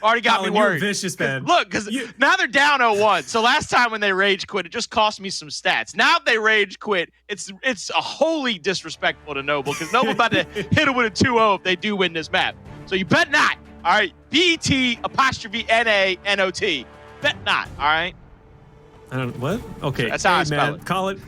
Already got me worried. You're vicious, man. Look, because now they're down 0-1. So last time when they rage quit, it just cost me some stats. Now if they rage quit, it's a wholly disrespectful to Noble, because Noble about to hit it with a 2-0 if they do win this map. So you bet not. All right, BET''NANOT. Bet not. All right. What? Okay. That's how I spell it. Call it.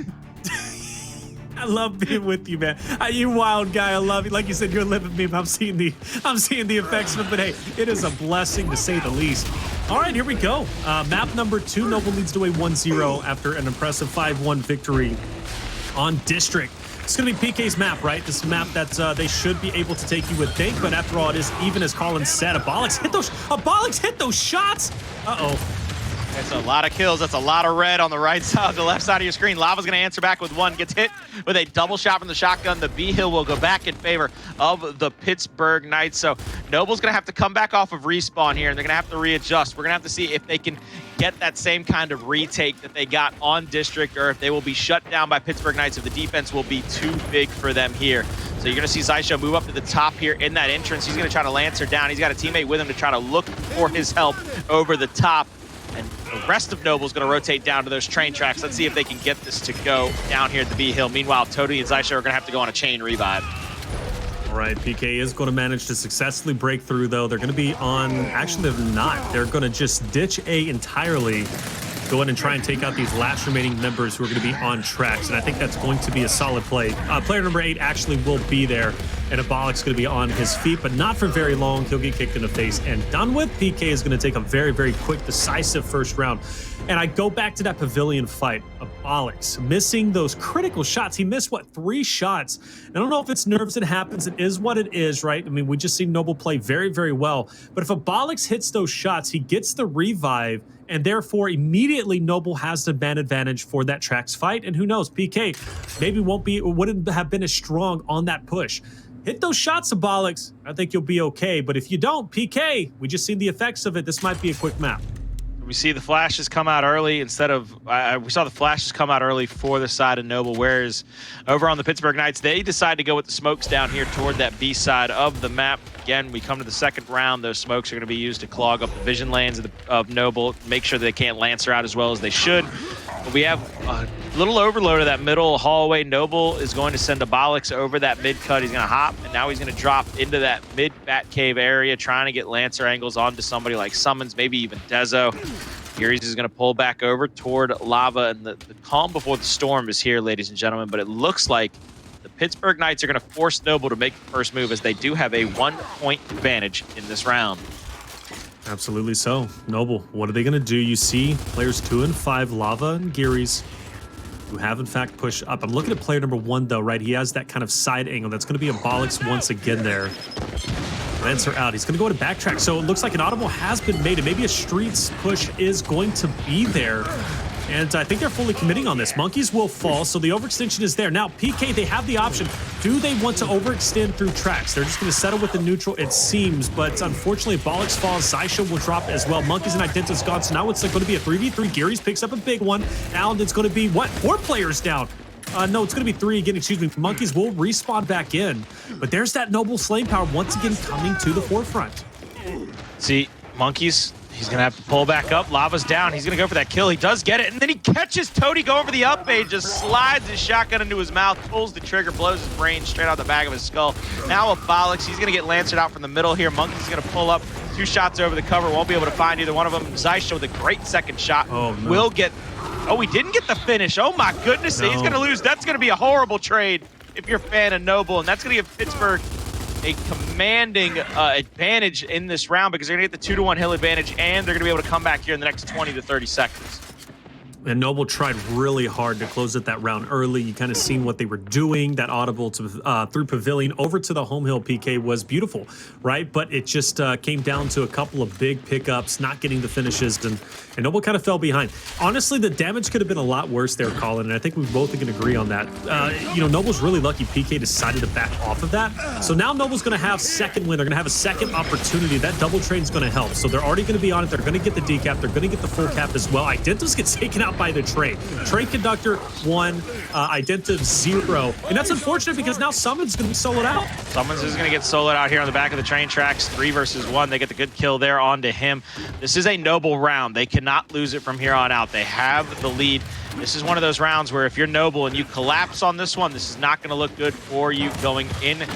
I love being with you, man. You wild guy. I love you. Like you said, you're a living meme. I'm seeing the effects of it. But hey, it is a blessing to say the least. All right, here we go. Map number 2. Noble leads to a 1-0 after an impressive 5-1 victory on District. It's going to be PK's map, right? This map that they should be able to take, you would think. But after all, it is even as Colin said. Abolix hit those shots. Uh-oh. That's a lot of kills. That's a lot of red on the right side, the left side of your screen. Lava's going to answer back with one. Gets hit with a double shot from the shotgun. The B-Hill will go back in favor of the Pittsburgh Knights. So Noble's going to have to come back off of respawn here, and they're going to have to readjust. We're going to have to see if they can get that same kind of retake that they got on District, or if they will be shut down by Pittsburgh Knights, if the defense will be too big for them here. So you're going to see Zysho move up to the top here in that entrance. He's going to try to Lancer down. He's got a teammate with him to try to look for his help over the top. And the rest of Noble's going to rotate down to those train tracks. Let's see if they can get this to go down here at the B-Hill. Meanwhile, Tody and Zysho are going to have to go on a chain revive. All right, PK is going to manage to successfully break through, though. They're going to be on... Actually, they're not. They're going to just ditch A entirely. Go in and try and take out these last remaining members who are going to be on tracks. And I think that's going to be a solid play. Player number 8 actually will be there. And Abolic's going to be on his feet, but not for very long. He'll get kicked in the face and done with. PK is going to take a very, very quick, decisive first round. And I go back to that pavilion fight. Abolic's missing those critical shots. He missed, what, 3 shots? I don't know if it's nerves. It happens. It is what it is, right? I mean, we just see Noble play very, very well. But if Abolic's hits those shots, he gets the revive, and therefore immediately Noble has the man advantage for that tracks fight. And who knows, PK maybe wouldn't have been as strong on that push. Hit those shots, Abolic's. I think you'll be okay. But if you don't, PK, we just seen the effects of it. This might be a quick map. We see the flashes come out early instead of... we saw the flashes come out early for the side of Noble, whereas over on the Pittsburgh Knights, they decide to go with the smokes down here toward that B side of the map. Again, we come to the second round. Those smokes are going to be used to clog up the vision lanes of Noble, make sure they can't Lancer out as well as they should. But we have a little overload of that middle hallway. Noble is going to send Abolic's over that mid cut. He's going to hop, and now he's going to drop into that mid bat cave area, trying to get Lancer angles onto somebody like Summons, maybe even Dezo. Gears is going to pull back over toward Lava, and the calm before the storm is here, ladies and gentlemen. But it looks like the Pittsburgh Knights are going to force Noble to make the first move, as they do have a 1-point advantage in this round. Absolutely so. Noble, what are they going to do? You see players 2 and 5, Lava and Geary's, who have in fact pushed up. I'm looking at player number 1 though, right? He has that kind of side angle. That's going to be Abolic's once again there. Lancer out. He's going to go to backtrack. So it looks like an audible has been made, and maybe a streets push is going to be there. And I think they're fully committing on this. Monkeys will fall, so the overextension is there. Now, PK, they have the option. Do they want to overextend through tracks? They're just going to settle with the neutral, it seems. But unfortunately, Abolic's falls. Zysho will drop as well. Monkeys and Identita's gone, so now it's going to be a 3v3. Geary's picks up a big one. Now it's going to be, what, 4 players down? No, it's going to be 3 again, excuse me. Monkeys will respawn back in. But there's that Noble Slaying Power once again coming to the forefront. See, Monkeys, he's going to have to pull back up. Lava's down. He's going to go for that kill. He does get it, and then he catches Tody going for the up A, just slides his shotgun into his mouth, pulls the trigger, blows his brain straight out the back of his skull. Now Abolic's, he's going to get Lancered out from the middle here. Monkeys going to pull up 2 shots over the cover. Won't be able to find either one of them. Zysho with a great second shot. Oh, no. Will get... Oh, he didn't get the finish. Oh, my goodness. No. He's going to lose. That's going to be a horrible trade if you're a fan of Noble, and that's going to give Pittsburgh a commanding advantage in this round, because they're going to get the 2-to-1 hill advantage, and they're going to be able to come back here in the next 20 to 30 seconds. And Noble tried really hard to close it that round early. You kind of seen what they were doing. That audible to through Pavilion over to the home hill PK was beautiful, right? But it just came down to a couple of big pickups, not getting the finishes, and Noble kind of fell behind. Honestly, the damage could have been a lot worse there, Colin, and I think we both can agree on that. You know, Noble's really lucky PK decided to back off of that. So now Noble's going to have second win. They're going to have a second opportunity. That double train's going to help. So they're already going to be on it. They're going to get the decap. They're going to get the full cap as well. Identitas gets taken out not by the trade. Trade Conductor 1, Identiv 0. And that's unfortunate because now Summon's going to be soloed out. Summons is going to get soloed out here on the back of the train tracks. 3 versus 1. They get the good kill there onto him. This is a noble round. They cannot lose it from here on out. They have the lead. This is one of those rounds where if you're noble and you collapse on this one, this is not going to look good for you going into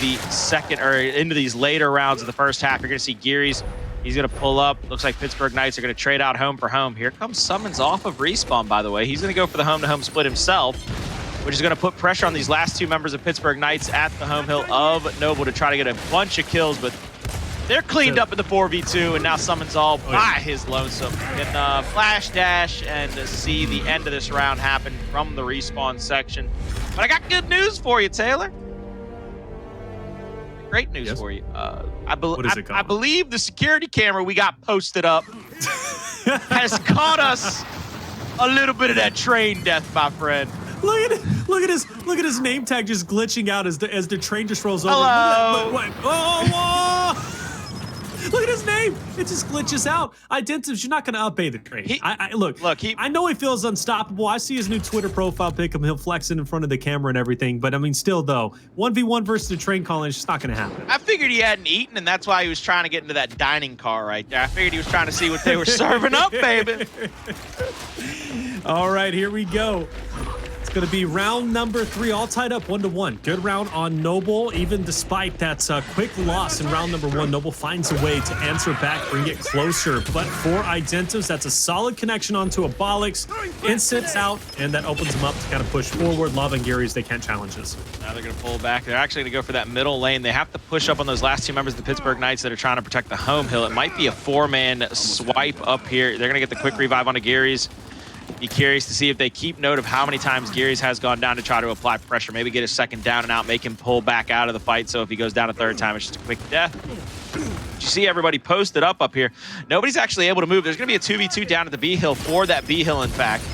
the second or into these later rounds of the first half. You're going to see Geary's. He's going to pull up. Looks like Pittsburgh Knights are going to trade out home for home. Here comes Summons off of respawn, by the way. He's going to go for the home-to-home split himself, which is going to put pressure on these last 2 members of Pittsburgh Knights at the home hill of Noble to try to get a bunch of kills, but they're cleaned up in the 4v2, and now Summons all by his lonesome. Can flash dash and see the end of this round happen from the respawn section. But I got good news for you, Taylor. Great news for you. I believe the security camera we got posted up has caught us a little bit of that train death, my friend. Look at his name tag just glitching out as the train just rolls over. Hello. Whoa. Look at his name. It just glitches out. Identives, you're not going to outpay the train. I know he feels unstoppable. I see his new Twitter profile pic of him flexing in front of the camera and everything. But, I mean, still, though, 1v1 versus the train calling is just not going to happen. I figured he hadn't eaten, and that's why he was trying to get into that dining car right there. I figured he was trying to see what they were serving up, baby. All right, here we go. Going to be round number 3, all tied up 1-1. Good round on Noble, even despite that quick loss in round number 1. Noble finds a way to answer back, bring it closer. But for Identives, that's a solid connection onto Abolix. Incense out, and that opens them up to kind of push forward. Lava and Gary's, they can't challenge this. Now they're going to pull back. They're actually going to go for that middle lane. They have to push up on those last 2 members of the Pittsburgh Knights that are trying to protect the home hill. It might be a 4-man swipe up here. They're going to get the quick revive onto Gary's. Be curious to see if they keep note of how many times Gary's has gone down to try to apply pressure. Maybe get a second down and out, make him pull back out of the fight. So if he goes down a 3rd time, it's just a quick death. You see everybody posted up here. Nobody's actually able to move. There's going to be a 2v2 down at the B hill for that B hill, in fact.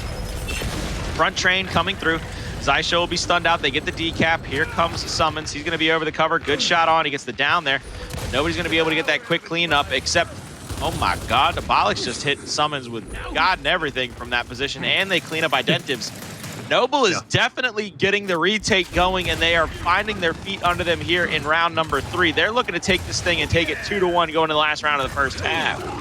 Front train coming through. Zysho will be stunned out. They get the decap. Here comes Summons. He's going to be over the cover. Good shot on. He gets the down there. Nobody's going to be able to get that quick cleanup except... Oh my God, the Abolix just hit Summons with God and everything from that position, and they clean up Identives. Noble is definitely getting the retake going, and they are finding their feet under them here in round number 3. They're looking to take this thing and take it 2-1 going to the last round of the first half.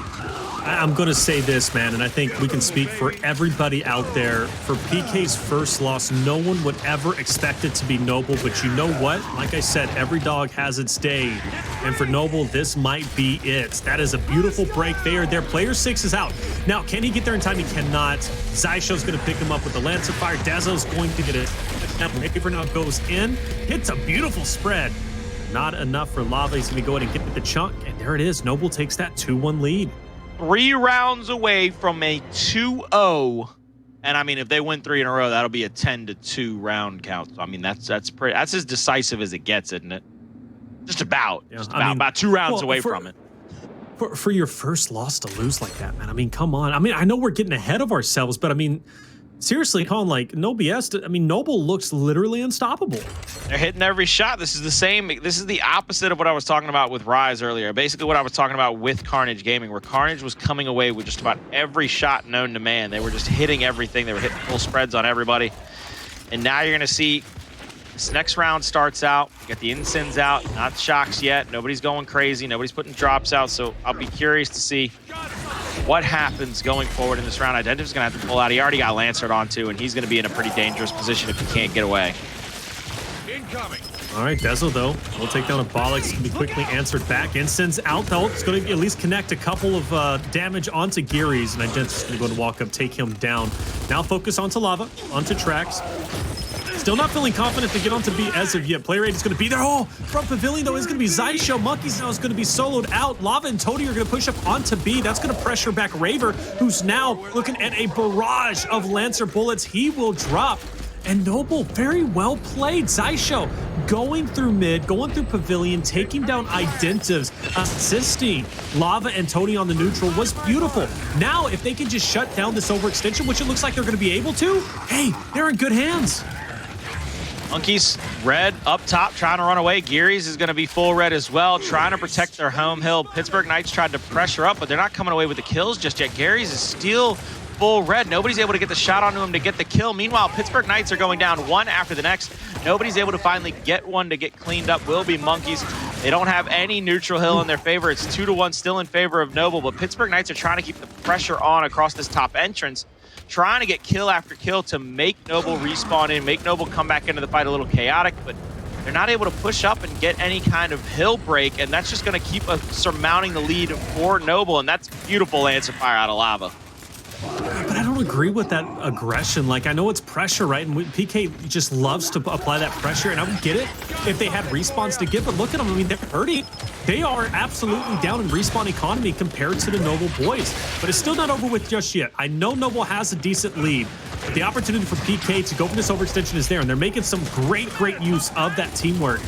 I'm going to say this, man, and I think we can speak for everybody out there. For PK's first loss, no one would ever expect it to be Noble, but you know what? Like I said, every dog has its day, and for Noble, this might be it. That is a beautiful break. They are there. Player 6 is out. Now, can he get there in time? He cannot. Zysho's going to pick him up with the Lance of Fire. Dazzle's going to get it. Now, Raver now goes in. Hits a beautiful spread. Not enough for Lava. He's going to go ahead and get the chunk, and there it is. Noble takes that 2-1 lead. 3 rounds away from a 2-0, and I mean, if they win 3 in a row, that'll be a 10-2 round count. So I mean, that's as decisive as it gets, isn't it? Just about, about 2 rounds away from it. For your first loss to lose like that, man. I mean, come on. I mean, I know we're getting ahead of ourselves, but I mean, seriously, Colin, like, no BS. I mean, Noble looks literally unstoppable. They're hitting every shot. This is the same. This is the opposite of what I was talking about with Rise earlier. Basically, what I was talking about with Carnage Gaming, where Carnage was coming away with just about every shot known to man. They were just hitting everything. They were hitting full spreads on everybody. And now you're going to see this next round starts out. You got the Incens out. Not shocks yet. Nobody's going crazy. Nobody's putting drops out. So I'll be curious to see what happens going forward in this round. Identive's going to have to pull out. He already got Lancered onto, and he's going to be in a pretty dangerous position if he can't get away. Incoming. All right, Dezo, though, will take down Abolix. Can be quickly answered back. Incense out, though. It's going to at least connect a couple of damage onto Gary's, and Identive's going to go to walk up, take him down. Now focus onto Lava, onto Trax. Still not feeling confident to get onto B as of yet. Player 8 is going to be there. Oh, from Pavilion, though, is going to be Zysho. Monkeys now is going to be soloed out. Lava and Toady are going to push up onto B. That's going to pressure back Raver, who's now looking at a barrage of Lancer bullets. He will drop. And Noble, very well played. Zysho going through mid, going through Pavilion, taking down Identives, assisting Lava and Toady on the neutral was beautiful. Now, if they can just shut down this overextension, which it looks like they're going to be able to, hey, they're in good hands. Monkeys, red up top, trying to run away. Geary's is going to be full red as well, trying to protect their home hill. Pittsburgh Knights tried to pressure up, but they're not coming away with the kills just yet. Gary's is still full red. Nobody's able to get the shot onto him to get the kill. Meanwhile, Pittsburgh Knights are going down one after the next. Nobody's able to finally get one to get cleaned up. Will be Monkeys. They don't have any neutral hill in their favor. It's 2-1 still in favor of Noble, but Pittsburgh Knights are trying to keep the pressure on across this top entrance, trying to get kill after kill to make Noble respawn in, make Noble come back into the fight a little chaotic, but they're not able to push up and get any kind of hill break, and that's just going to keep surmounting the lead for Noble, and that's beautiful answer fire out of Lava. But I don't agree with that aggression. Like, I know it's pressure, right? And PK just loves to apply that pressure, and I would get it if they had respawns to give, but look at them. I mean, they're hurting. They are absolutely down in respawn economy compared to the Noble boys, but it's still not over with just yet. I know Noble has a decent lead, but the opportunity for PK to go for this overextension is there, and they're making some great use of that teamwork.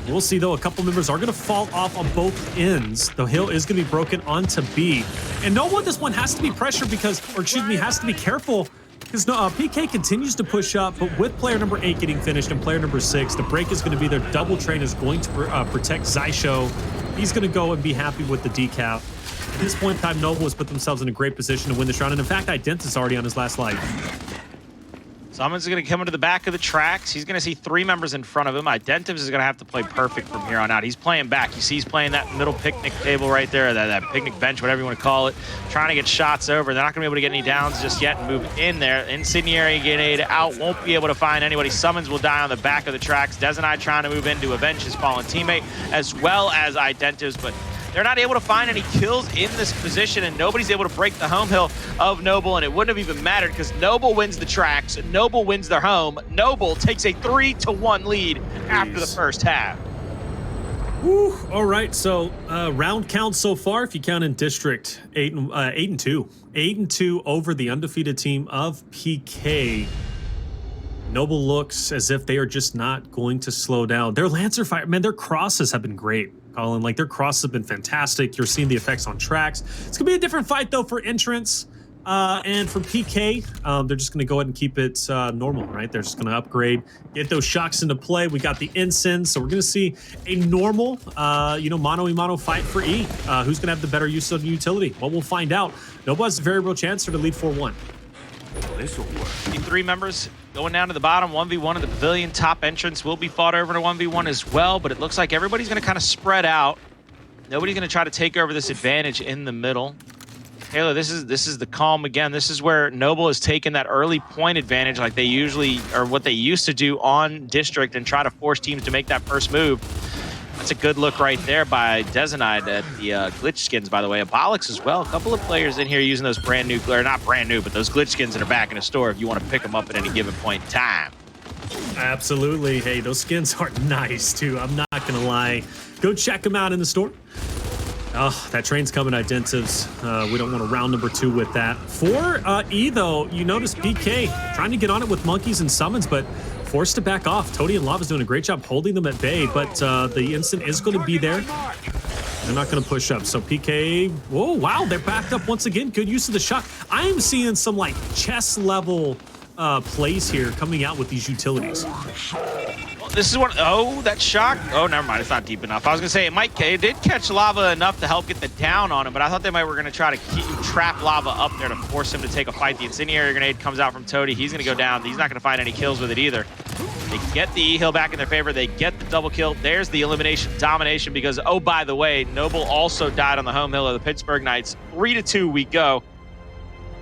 We'll see, though, a couple members are going to fall off on both ends. The hill is going to be broken onto B. And Noble, this one has to be pressured because, or excuse me, has to be careful because PK continues to push up, but with player number 8 getting finished and player number 6, the break is going to be there. Double Train is going to protect Zysho. He's going to go and be happy with the decap. At this point in time, Noble has put themselves in a great position to win this round. And in fact, Ident is already on his last life. Summons is going to come into the back of the tracks. He's going to see 3 members in front of him. Identives is going to have to play perfect from here on out. He's playing back. You see he's playing that middle picnic table right there, that picnic bench, whatever you want to call it, trying to get shots over. They're not going to be able to get any downs just yet and move in there. Incendiary grenade out, won't be able to find anybody. Summons will die on the back of the tracks. Dezenai trying to move in to avenge his fallen teammate, as well as Identives, but they're not able to find any kills in this position, and nobody's able to break the home hill of Noble, and it wouldn't have even mattered because Noble wins the tracks, Noble wins their home. Noble takes a 3-1 lead after the first half. Woo, all right, so round count so far, if you count in district, 8-2. 8-2 over the undefeated team of PK. Noble looks as if they are just not going to slow down. Their Lancer fire, man, their crosses have been great, Colin. Like, their crosses have been fantastic. You're seeing the effects on tracks. It's gonna be a different fight though for entrance. And for PK, they're just gonna go ahead and keep it normal, right? They're just gonna upgrade, get those shocks into play. We got the incense, so we're gonna see a normal, mano-a-mano fight for E. Who's gonna have the better use of the utility? Well, we'll find out. Noble has a very real chance to lead 4-1. This will work. 3 members going down to the bottom. 1v1 in the pavilion. Top entrance will be fought over in a 1v1 as well, but it looks like everybody's going to kind of spread out. Nobody's going to try to take over this advantage in the middle. Taylor, this is the calm again. This is where Noble has taken that early point advantage like they usually, or what they used to do on District, and try to force teams to make that first move. That's a good look right there by Dezenai at the glitch skins, by the way. Abolix as well. A couple of players in here using those brand new, or not brand new, but those glitch skins that are back in the store if you want to pick them up at any given point in time. Absolutely. Hey, those skins are nice too. I'm not going to lie. Go check them out in the store. Oh, that train's coming, Identives. We don't want to round number 2 with that. For E, though, you notice PK trying to get on it with monkeys and summons, but forced to back off. Toady and Lava's doing a great job holding them at bay, but the instant is going to be there. They're not going to push up. So PK, whoa, wow, they're backed up once again. Good use of the shock. I am seeing some like chess level plays here coming out with these utilities. Well, this is one. Oh, that shock. Oh, never mind. It's not deep enough. I was going to say it did catch Lava enough to help get the down on him, but I thought they were going to try to trap Lava up there to force him to take a fight. The incendiary grenade comes out from Toady. He's going to go down. He's not going to find any kills with it either. They get the E-Hill back in their favor. They get the double kill. There's the elimination domination because, oh, by the way, Noble also died on the home hill of the Pittsburgh Knights. 3-2 we go.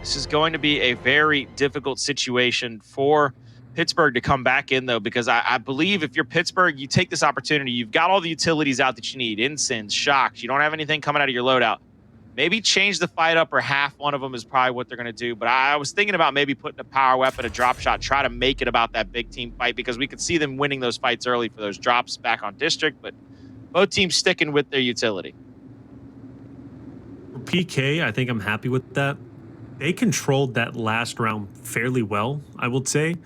This is going to be a very difficult situation for Pittsburgh to come back in, though, because I believe if you're Pittsburgh, you take this opportunity. You've got all the utilities out that you need. Incense, shocks. You don't have anything coming out of your loadout. Maybe change the fight up, or half one of them is probably what they're going to do. But I was thinking about maybe putting a power weapon, a drop shot, try to make it about that big team fight, because we could see them winning those fights early for those drops back on District, but both teams sticking with their utility. For PK, I think I'm happy with that. They controlled that last round fairly well, I would say.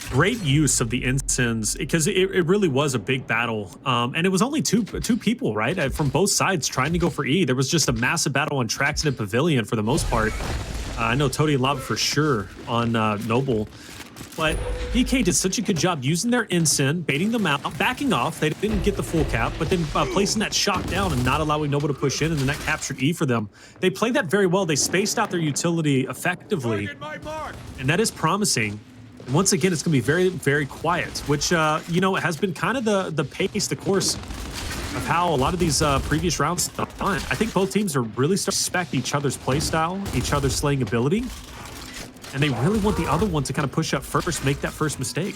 Great use of the incense, because it really was a big battle. And it was only two people, right? From both sides trying to go for E. There was just a massive battle on tracks in the pavilion for the most part. I know Toady and Lava for sure on Noble. But PK did such a good job using their ensign, baiting them out, backing off. They didn't get the full cap, but then placing that shock down and not allowing Noble to push in, and then that captured E for them. They played that very well. They spaced out their utility effectively, and that is promising. And once again, it's going to be very, very quiet, which, you know, has been kind of the pace, the course of how a lot of these previous rounds have gone. I think both teams are really starting to respect each other's play style, each other's slaying ability, and they really want the other one to kind of push up first, make that first mistake.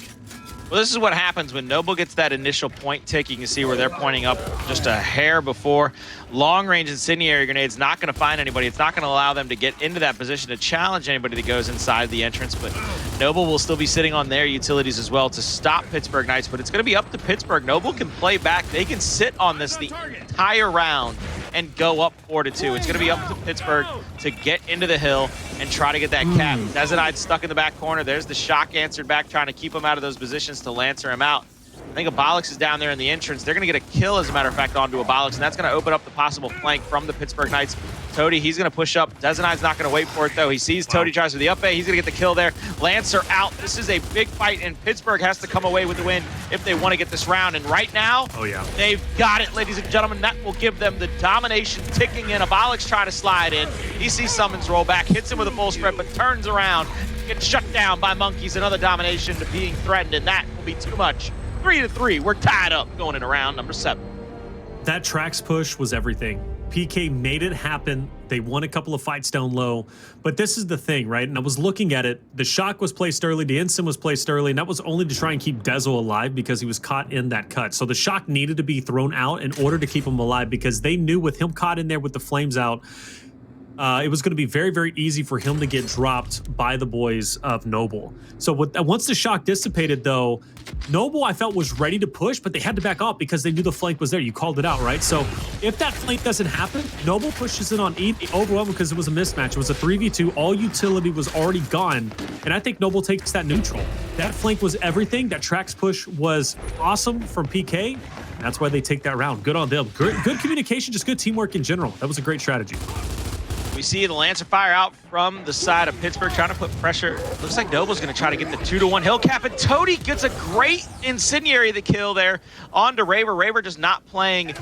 Well, this is what happens when Noble gets that initial point tick. You can see where they're pointing up just a hair before. Long-range incendiary grenades not going to find anybody. It's not going to allow them to get into that position to challenge anybody that goes inside the entrance, but Noble will still be sitting on their utilities as well to stop Pittsburgh Knights, but it's going to be up to Pittsburgh. Noble can play back. They can sit on this the entire round and go up 4-2. It's going to be up to Pittsburgh to get into the hill and try to get that cap. Desanide's stuck in the back corner. There's the shock answered back, trying to keep him out of those positions to Lancer him out. I think Abolix is down there in the entrance. They're going to get a kill, as a matter of fact, onto Abolix, and that's going to open up the possible flank from the Pittsburgh Knights. Toady, he's going to push up. Desanide's not going to wait for it, though. He sees Toady tries for the up A. He's going to get the kill there. Lancer out. This is a big fight, and Pittsburgh has to come away with the win if they want to get this round. And right now, they've got it, ladies and gentlemen. That will give them the domination ticking in. Abolix trying to slide in. He sees Summons roll back, hits him with a full spread, but turns around, gets shut down by Monkeys. Another domination to being threatened, and that will be too much. 3-3. We're tied up going into round number 7. That Trax push was everything. PK made it happen. They won a couple of fights down low, but this is the thing, right? And I was looking at it. The shock was placed early, the ensign was placed early, and that was only to try and keep Dezo alive because he was caught in that cut. So the shock needed to be thrown out in order to keep him alive, because they knew with him caught in there with the flames out, it was going to be very, very easy for him to get dropped by the boys of Noble. So once the shock dissipated, though, Noble, I felt, was ready to push, but they had to back off because they knew the flank was there. You called it out, right? So if that flank doesn't happen, Noble pushes in on E, overwhelmed because it was a mismatch. It was a 3v2. All utility was already gone, and I think Noble takes that neutral. That flank was everything. That Trax push was awesome from PK. That's why they take that round. Good on them. Good communication, just good teamwork in general. That was a great strategy. We see the Lancer fire out from the side of Pittsburgh, trying to put pressure. Looks like Noble's going to try to get the 2-1 hill cap, and Toady gets a great incendiary the kill there onto Raver. Raver just not playing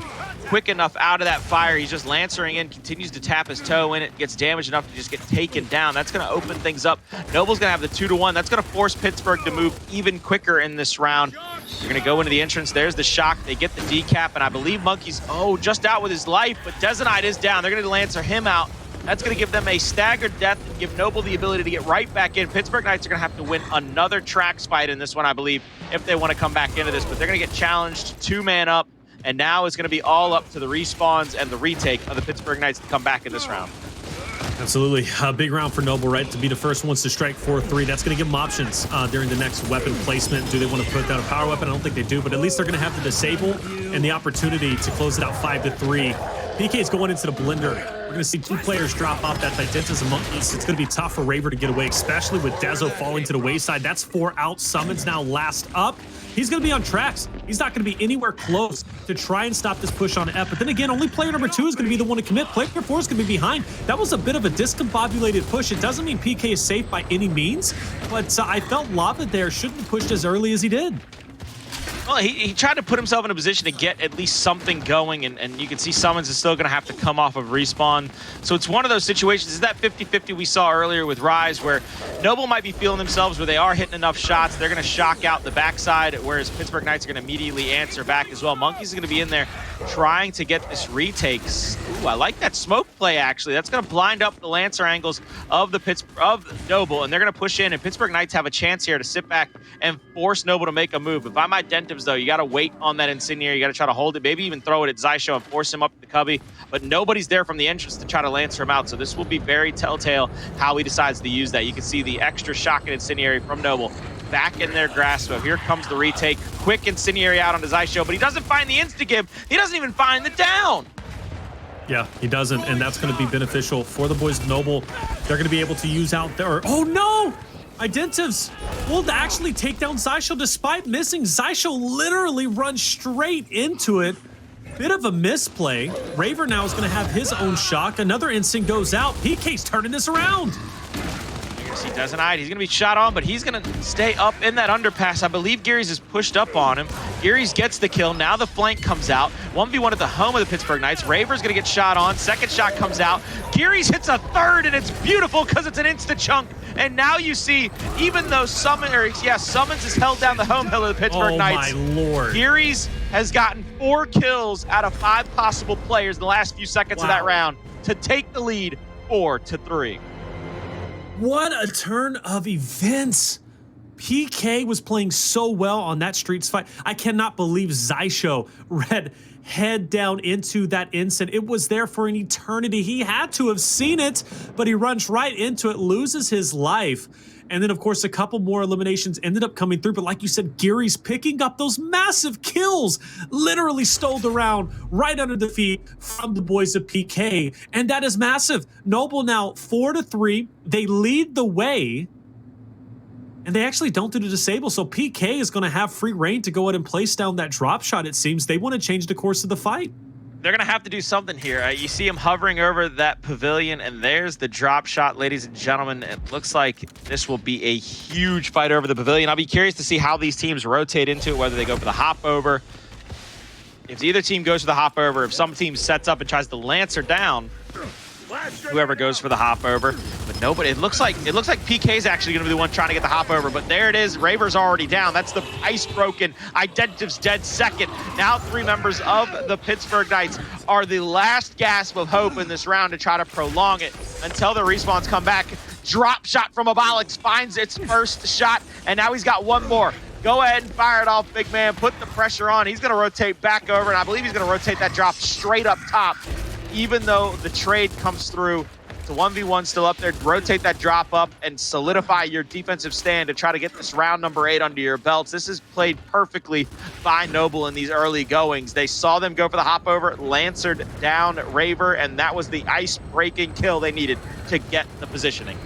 quick enough out of that fire. He's just lancering in, continues to tap his toe in it, gets damaged enough to just get taken down. That's going to open things up. Noble's going to have the 2-1. That's going to force Pittsburgh to move even quicker in this round. They're going to go into the entrance. There's the shock. They get the decap, and I believe Monkey's, just out with his life, but Desanide is down. They're going to Lancer him out. That's going to give them a staggered death and give Noble the ability to get right back in. Pittsburgh Knights are going to have to win another Trax fight in this one, I believe, if they want to come back into this. But they're going to get challenged 2-man up, and now it's going to be all up to the respawns and the retake of the Pittsburgh Knights to come back in this round. Absolutely. A big round for Noble, right? To be the first ones to strike 4-3. That's going to give them options during the next weapon placement. Do they want to put down a power weapon? I don't think they do, but at least they're going to have the disable and the opportunity to close it out 5-3. PK is going into the blender. We're going to see 2 players drop off. That's Identitas and Monkeys. It's going to be tough for Raver to get away, especially with Dezo falling to the wayside. That's 4 out. Summons now last up. He's going to be on tracks. He's not going to be anywhere close to try and stop this push on F. But then again, only player number 2 is going to be the one to commit. Player 4 is going to be behind. That was a bit of a discombobulated push. It doesn't mean PK is safe by any means, but I felt Lava there shouldn't have pushed as early as he did. Well, he tried to put himself in a position to get at least something going, and you can see Summons is still going to have to come off of respawn. So it's one of those situations. Is that 50-50 we saw earlier with Rise, where Noble might be feeling themselves where they are hitting enough shots. They're going to shock out the backside, whereas Pittsburgh Knights are going to immediately answer back as well. Monkeys is going to be in there trying to get this retakes. Ooh, I like that smoke play, actually. That's going to blind up the Lancer angles of Noble, and they're going to push in, and Pittsburgh Knights have a chance here to sit back and force Noble to make a move. If I'm Identitas, though, you got to wait on that incendiary. You got to try to hold it, maybe even throw it at Zysho and force him up the cubby, but nobody's there from the entrance to try to Lancer him out, so this will be very telltale how he decides to use that. You can see the extra shock and incendiary from Noble back in their grasp. So here comes the retake. Quick incendiary out onto Zysho, but he doesn't find the insta-give. He doesn't even find the down. Yeah, he doesn't, and that's going to be beneficial for the boys of Noble. They're going to be able to use out their... Oh, no! Identitas will actually take down Zysho despite missing. Zysho literally runs straight into it. Bit of a misplay. Raver now is going to have his own shock. Another instinct goes out. PK's turning this around. You're going to see Desanite, he's gonna be shot on, but he's gonna stay up in that underpass. I believe Geary's is pushed up on him. Geary's gets the kill, now the flank comes out. 1v1 at the home of the Pittsburgh Knights. Raver's gonna get shot on, second shot comes out. Geary's hits a third, and it's beautiful because it's an insta chunk. And now you see, even though Summons is held down the home hill of the Pittsburgh Knights. Oh my lord. Geary's has gotten 4 kills out of 5 possible players in the last few seconds of that round to take the lead 4-3. What a turn of events. PK was playing so well on that Streets fight. I cannot believe Zysho read head down into that instant. It was there for an eternity. He had to have seen it, but he runs right into it, loses his life. And then, of course, a couple more eliminations ended up coming through. But like you said, Geary's picking up those massive kills. Literally stole the round right under the feet from the boys of PK. And that is massive. Noble now 4-3. They lead the way. And they actually don't do the disable. So PK is going to have free reign to go ahead and place down that drop shot, it seems. They want to change the course of the fight. They're going to have to do something here. You see him hovering over that pavilion, and there's the drop shot, ladies and gentlemen. It looks like this will be a huge fight over the pavilion. I'll be curious to see how these teams rotate into it, whether they go for the hop over. If either team goes for the hop over, if some team sets up and tries to Lancer down, whoever goes for the hop over. But nobody, it looks like PK's actually going to be the one trying to get the hop over, but there it is. Raver's already down. That's the ice broken. Identive's dead second. Now 3 members of the Pittsburgh Knights are the last gasp of hope in this round to try to prolong it until the respawns come back. Drop shot from Abolix finds its first shot, and now he's got one more. Go ahead and fire it off, big man. Put the pressure on. He's going to rotate back over, and I believe he's going to rotate that drop straight up top. Even though the trade comes through, it's a 1v1 still up there. Rotate that drop up and solidify your defensive stand to try to get this round number 8 under your belts. This is played perfectly by Noble in these early goings. They saw them go for the hop over, Lancered down Raver, and that was the ice-breaking kill they needed to get the positioning.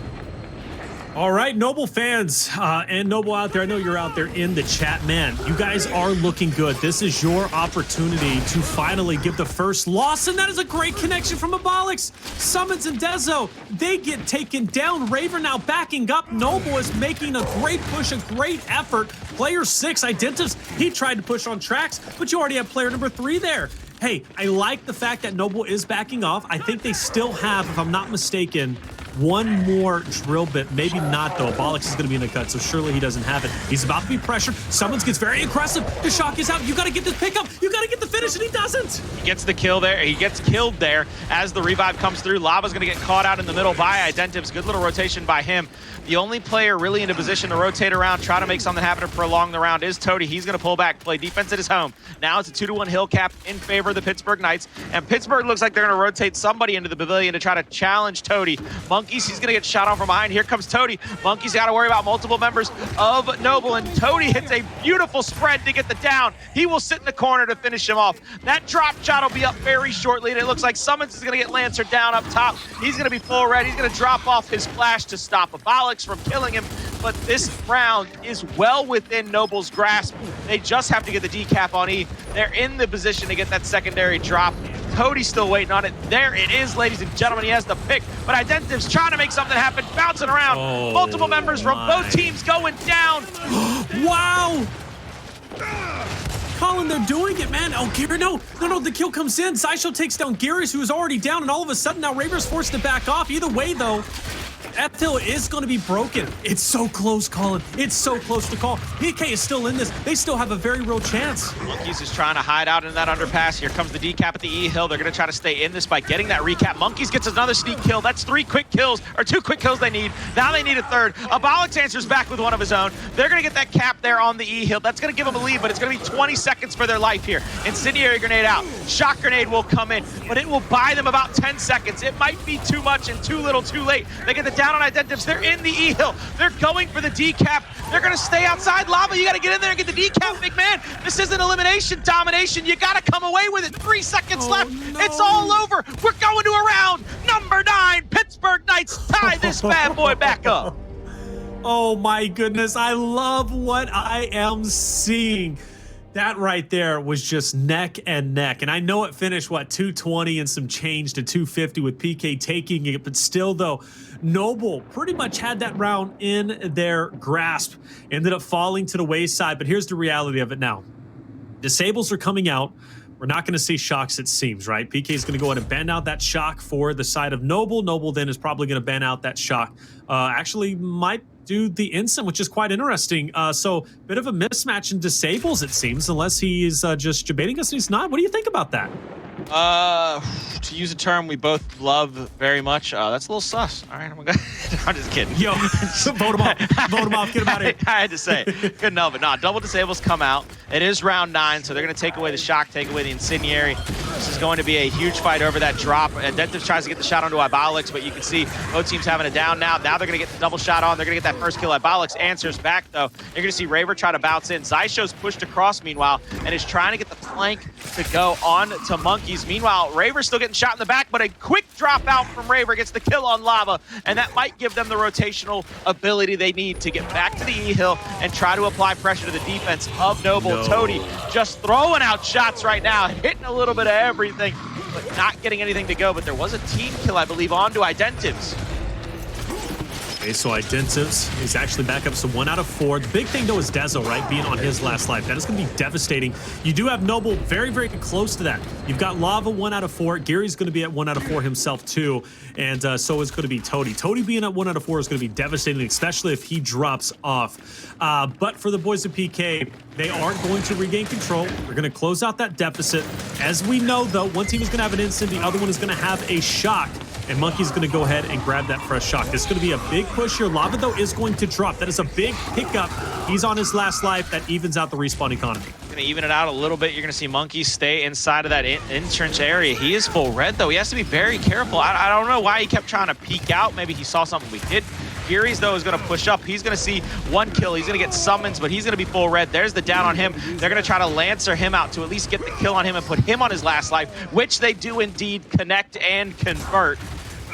All right, Noble fans and Noble out there, I know you're out there in the chat. Man, you guys are looking good. This is your opportunity to finally give the first loss, and that is a great connection from Abolix. Summons and Dezo, they get taken down. Raver now backing up. Noble is making a great push, a great effort. Player 6, Identives, he tried to push on tracks, but you already have player number 3 there. Hey, I like the fact that Noble is backing off. I think they still have, if I'm not mistaken, one more drill bit. Maybe not, though. Abolix is going to be in the cut, so surely he doesn't have it. He's about to be pressured. Summons gets very aggressive. The shock is out. You got to get this pickup. You got to get the finish, and he doesn't. He gets the kill there. He gets killed there as the revive comes through. Lava's going to get caught out in the middle by Identives. Good little rotation by him. The only player really in a position to rotate around, try to make something happen to prolong the round is Toady. He's going to pull back, play defense at his home. Now it's a 2-1 hill cap in favor of the Pittsburgh Knights. And Pittsburgh looks like they're going to rotate somebody into the pavilion to try to challenge Toady. Monkeys, he's going to get shot on from behind. Here comes Toady. Monkeys got to worry about multiple members of Noble. And Toady hits a beautiful spread to get the down. He will sit in the corner to finish him off. That drop shot will be up very shortly. And it looks like Summons is going to get Lancer down up top. He's going to be full red. He's going to drop off his flash to stop Abolix from killing him. But this round is well within Noble's grasp. They just have to get the decap on E. They're in the position to get that secondary drop. Toady's still waiting on it. There it is, ladies and gentlemen. He has the pick. But Identive's trying to make something happen, bouncing around. Multiple members from both teams going down. Wow! Colin, they're doing it, man. Oh, Gary, no, the kill comes in. Zysho takes down Gary's, who is already down, and all of a sudden now Raver's forced to back off. Either way, though, Eptil is going to be broken. It's so close, Colin. It's so close to call. PK is still in this. They still have a very real chance. Monkeys is trying to hide out in that underpass. Here comes the decap at the E hill. They're going to try to stay in this by getting that recap. Monkeys gets another sneak kill. That's 3 quick kills, or 2 quick kills they need. Now they need a third. Abolix answers back with one of his own. They're going to get that cap there on the E hill. That's going to give them a lead, but it's going to be 20 seconds for their life here. Incendiary grenade out. Shock grenade will come in, but it will buy them about 10 seconds. It might be too much and too little too late. They get the down on Identives. They're in the E hill. They're going for the decap. They're going to stay outside. Lava, you got to get in there and get the decap, big man. This isn't elimination domination. You got to come away with it. 3 seconds left. No. It's all over. We're going to a round number 9. Pittsburgh Knights tie this bad boy back up. Oh my goodness, I love what I am seeing. That right there was just neck and neck. And I know it finished, what, 220 and some change to 250 with PK taking it. But still, though, Noble pretty much had that round in their grasp. Ended up falling to the wayside. But here's the reality of it now. Disables are coming out. We're not going to see shocks, it seems, right? PK is going to go ahead and ban out that shock for the side of Noble. Noble then is probably going to ban out that shock. Actually, might do the instant, which is quite interesting. So, bit of a mismatch in disables, it seems, unless he is just debating us and he's not. What do you think about that? To use a term we both love very much, that's a little sus. All right, I'm just kidding. Yo, vote him off. Vote him off. Get him out of here. I had to say it. Couldn't help it. No, double disables come out. It is round 9, so they're going to take away the shock, take away the incendiary. This is going to be a huge fight over that drop. Adeptive tries to get the shot onto Ibolix, but you can see both teams having it down now. Now they're going to get the double shot on. They're going to get that first kill. Ibolix answers back, though. You're going to see Raver try to bounce in. Zysho's pushed across, meanwhile, and is trying to get the flank to go on to Monkeys. Meanwhile, Raver's still getting shot in the back, but a quick dropout from Raver gets the kill on Lava, and that might give them the rotational ability they need to get back to the E-Hill and try to apply pressure to the defense of Noble. Toady just throwing out shots right now, hitting a little bit of everything, but not getting anything to go. But there was a team kill, I believe, onto Identives. Okay, so Identives is actually back up to 1 out of 4. The big thing, though, is Dezo, right, being on his last life. That is going to be devastating. You do have Noble very, very close to that. You've got Lava 1 out of 4. Gary's going to be at 1 out of 4 himself, too. And so is going to be Toady. Toady being at 1 out of 4 is going to be devastating, especially if he drops off. But for the boys of PK, they are going to regain control. They're going to close out that deficit. As we know, though, one team is going to have an instant. The other one is going to have a shock. And Monkey's going to go ahead and grab that fresh shock. This is going to be a big push here. Lava, though, is going to drop. That is a big pickup. He's on his last life. That evens out the respawn economy. Going to even it out a little bit. You're going to see Monkey stay inside of that entrance area. He is full red, though. He has to be very careful. I don't know why he kept trying to peek out. Maybe he saw something we did. Geary's, though, is going to push up. He's going to see 1 kill. He's going to get summons, but he's going to be full red. There's the down on him. They're going to try to Lancer him out to at least get the kill on him and put him on his last life, which they do indeed connect and convert.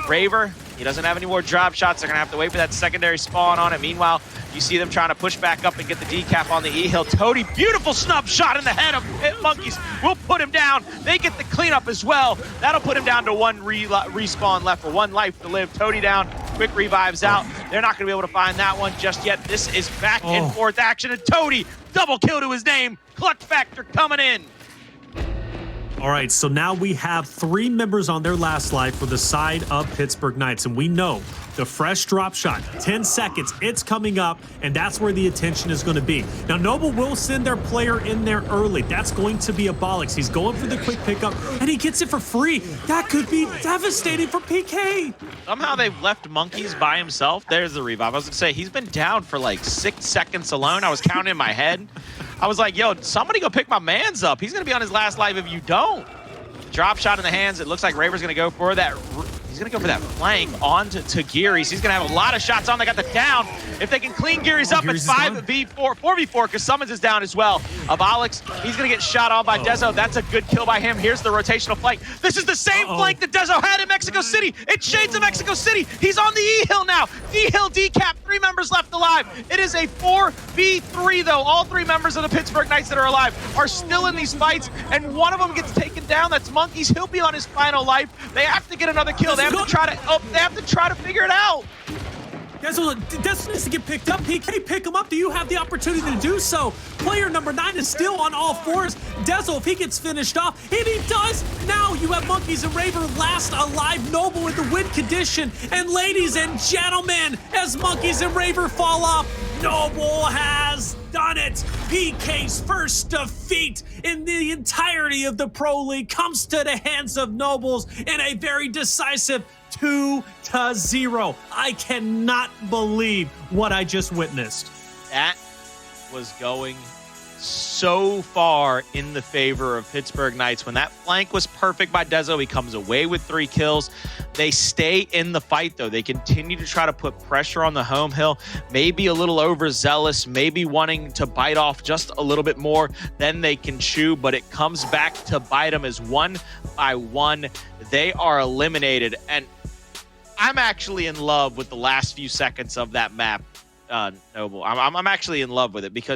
Raver, he doesn't have any more drop shots. They're going to have to wait for that secondary spawn on it. Meanwhile, you see them trying to push back up and get the decap on the E-Hill. Toady, beautiful snub shot in the head of Monkeys. Will put him down. They get the cleanup as well. That'll put him down to 1 respawn left, or 1 life to live. Toady down, quick revives out. They're not going to be able to find that one just yet. This is back and forth action, and Toady, double kill to his name. Clutch factor coming in. All right, so now we have 3 members on their last life for the side of Pittsburgh Knights, and we know the fresh drop shot, 10 seconds, it's coming up, and that's where the attention is going to be. Now, Noble will send their player in there early. That's going to be Ibolix. He's going for the quick pickup, and he gets it for free. That could be devastating for PK. Somehow they've left Monkeys by himself. There's the revive. I was going to say, he's been down for like 6 seconds alone. I was counting in my head. I was like, yo, somebody go pick my mans up. He's going to be on his last life if you don't. Drop shot in the hands. It looks like Raver's going to go for that. He's going to go for that flank onto Geary's. He's going to have a lot of shots on. They got the down. If they can clean Geary's up, it's 5v4, 4v4, because Summons is down as well. Ibolix, he's going to get shot on by Dezo. That's a good kill by him. Here's the rotational flank. This is the same flank that Dezo had in Mexico City. It's Shades of Mexico City. He's on the E-Hill now. E-Hill decap, 3 members left alive. It is a 4v3, though. All 3 members of the Pittsburgh Knights that are alive are still in these fights, and one of them gets taken down. That's Monkeys. He'll be on his final life. They have to get another kill. They have to try to figure it out. Dezo needs to get picked up. PK, pick him up. Do you have the opportunity to do so? Player number 9 is still on all 4s. Dezo, if he gets finished off, and he does, now you have Monkeys and Raver last alive. Noble in the win condition. And ladies and gentlemen, as Monkeys and Raver fall off, Noble has done it. PK's first defeat in the entirety of the Pro League comes to the hands of Nobles in a very decisive 2-0. I cannot believe what I just witnessed. That was going so far in the favor of Pittsburgh Knights. When that flank was perfect by Dezo, he comes away with 3 kills. They stay in the fight, though. They continue to try to put pressure on the home hill, maybe a little overzealous, maybe wanting to bite off just a little bit more than they can chew, but it comes back to bite them as 1 by 1. They are eliminated, and I'm actually in love with the last few seconds of that map, Noble. I'm actually in love with it because